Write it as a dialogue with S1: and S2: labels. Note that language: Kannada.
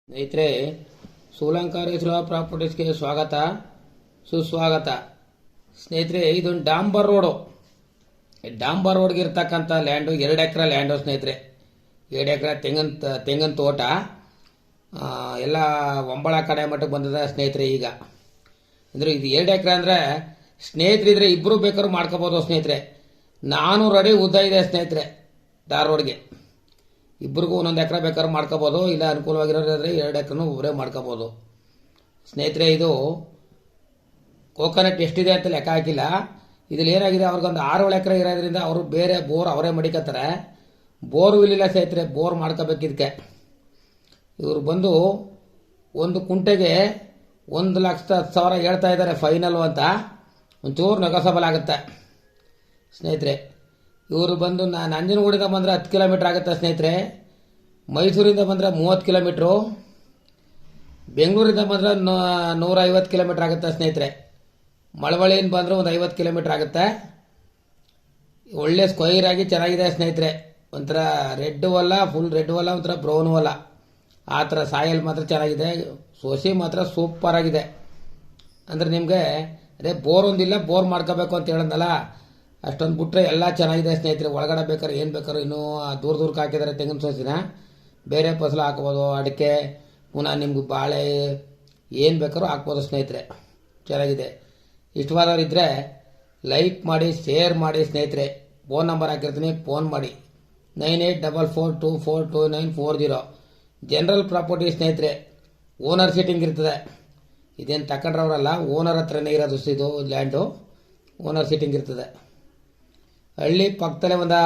S1: ಸ್ನೇಹಿತರೆ, ಸೂಲಂಕಾರೇಶ್ವರ ಪ್ರಾಪರ್ಟೀಸ್ಗೆ ಸ್ವಾಗತ ಸುಸ್ವಾಗತ. ಸ್ನೇಹಿತರೆ, ಇದೊಂದು ಡಾಂಬರ್ ರೋಡ್ಗೆ ಇರ್ತಕ್ಕಂಥ ಲ್ಯಾಂಡು, 2 ಎಕರೆ ಲ್ಯಾಂಡು ಸ್ನೇಹಿತರೆ. 2 ಎಕರೆ ತೆಂಗಿನ ತೋಟ ಎಲ್ಲ ಒಂಬಳ ಕಡೆ ಮಟ್ಟಕ್ಕೆ ಬಂದಿದೆ ಸ್ನೇಹಿತರೆ. ಈಗ ಅಂದರೆ ಇದು 2 ಎಕರೆ ಅಂದರೆ ಸ್ನೇಹಿತರಿದ್ರೆ ಇಬ್ಬರು ಬೇಕಾದ್ರೂ ಮಾಡ್ಕೋಬೋದು ಸ್ನೇಹಿತರೆ. 400 ಅಡಿ ಉದ್ದ ಇದೆ ಸ್ನೇಹಿತರೆ ಟಾರ್ ರೋಡ್ಗೆ. ಇಬ್ಬರಿಗೂ 1 ಎಕರೆ ಬೇಕಾದ್ರೂ ಮಾಡ್ಕೋಬೋದು, ಇಲ್ಲ ಅನುಕೂಲವಾಗಿರೋದಾದ್ರೆ 2 ಎಕರೆನೂ ಒಬ್ಬರೇ ಮಾಡ್ಕೋಬೋದು ಸ್ನೇಹಿತರೆ. ಇದು ಕೋಕೋನಟ್ ಎಷ್ಟಿದೆ ಅಂತ ಲೆಕ್ಕ ಹಾಕಿಲ್ಲ. ಇದ್ರಲ್ಲಿ ಏನಾಗಿದೆ, ಅವ್ರಿಗೊಂದು 6-7 ಎಕರೆ ಇರೋದ್ರಿಂದ ಅವರು ಬೇರೆ ಬೋರ್ ಅವರೇ ಮಡಿಕತ್ತಾರೆ. ಬೋರ್ವಿಲ್ ಇಲ್ಲ ಸ್ನೇಹಿತರೆ, ಬೋರ್ ಮಾಡ್ಕೋಬೇಕಿದ್ದಕ್ಕೆ. ಇವರು ಬಂದು ಒಂದು ಕುಂಟೆಗೆ 1,10,000 ಹೇಳ್ತಾ ಇದ್ದಾರೆ ಫೈನಲ್ಲು ಅಂತ. ಒಂಚೂರು ನೆಗೋಸಬಲ್ ಆಗುತ್ತೆ ಸ್ನೇಹಿತರೆ. ಇವರು ಬಂದು ನಂಜನಗೂಡಿಂದ ಬಂದರೆ 10 ಕಿಲೋಮೀಟ್ರ್ ಆಗುತ್ತೆ ಸ್ನೇಹಿತರೆ. ಮೈಸೂರಿಂದ ಬಂದರೆ 30 ಕಿಲೋಮೀಟ್ರು. ಬೆಂಗಳೂರಿಂದ ಬಂದರೆ 150 ಕಿಲೋಮೀಟ್ರ್ ಆಗುತ್ತೆ ಸ್ನೇಹಿತರೆ. ಮಳವಳ್ಳಿಯಿಂದ ಬಂದರೆ ಒಂದು 50 ಕಿಲೋಮೀಟ್ರ್ ಆಗುತ್ತೆ. ಒಳ್ಳೆ ಸ್ಕ್ವೈರ್ ಆಗಿ ಚೆನ್ನಾಗಿದೆ ಸ್ನೇಹಿತರೆ. ಒಂಥರ ರೆಡ್ ಹೊಲ, ಫುಲ್ ರೆಡ್ ಹೊಲ, ಒಂಥರ ಬ್ರೌನ್ ಹೊಲ, ಆ ಥರ ಸಾಯಲ್ ಮಾತ್ರ ಚೆನ್ನಾಗಿದೆ. ಸೊಸಿ ಮಾತ್ರ ಸೂಪರ್ ಆಗಿದೆ. ಅಂದರೆ ನಿಮಗೆ ಅದೇ ಬೋರ್ ಒಂದಿಲ್ಲ, ಬೋರ್ ಮಾಡ್ಕೋಬೇಕು ಅಂತ ಹೇಳಿದ್ನಲ್ಲ, ಅಷ್ಟೊಂದು ಬಿಟ್ಟರೆ ಎಲ್ಲ ಚೆನ್ನಾಗಿದೆ ಸ್ನೇಹಿತರೆ. ಒಳಗಡೆ ಬೇಕಾದ್ರೆ ಏನು ಬೇಕಾದ್ರೂ ಇನ್ನೂ ದೂರಕ್ಕೆ ಹಾಕಿದ್ದಾರೆ ತೆಂಗಿನ ಸೋಸಿನ. ಬೇರೆ ಫಸಲು ಹಾಕ್ಬೋದು, ಅಡಿಕೆ, ಪುನಃ ನಿಮ್ಗೆ ಬಾಳೆ, ಏನು ಬೇಕಾದ್ರೂ ಹಾಕ್ಬೋದು ಸ್ನೇಹಿತರೆ. ಚೆನ್ನಾಗಿದೆ. ಇಷ್ಟವಾದವ್ರು ಇದ್ದರೆ ಲೈಕ್ ಮಾಡಿ, ಶೇರ್ ಮಾಡಿ ಸ್ನೇಹಿತರೆ. ಫೋನ್ ನಂಬರ್ ಹಾಕಿರ್ತೀನಿ, ಫೋನ್ ಮಾಡಿ. 9844242940. ಜನರಲ್ ಪ್ರಾಪರ್ಟಿ ಸ್ನೇಹಿತರೆ. ಓನರ್ ಸೀಟಿಂಗ್ ಇರ್ತದೆ. ಇದೇನು ತಗೊಂಡ್ರವರಲ್ಲ, ಓನರ್ ಹತ್ರನೇ ಇರೋದು ಇದು ಲ್ಯಾಂಡು. ಓನರ್ ಸೀಟಿಂಗ್ ಇರ್ತದೆ. ಹಳ್ಳಿ ಪಕ್ಕದಲ್ಲೇ ಒಂದು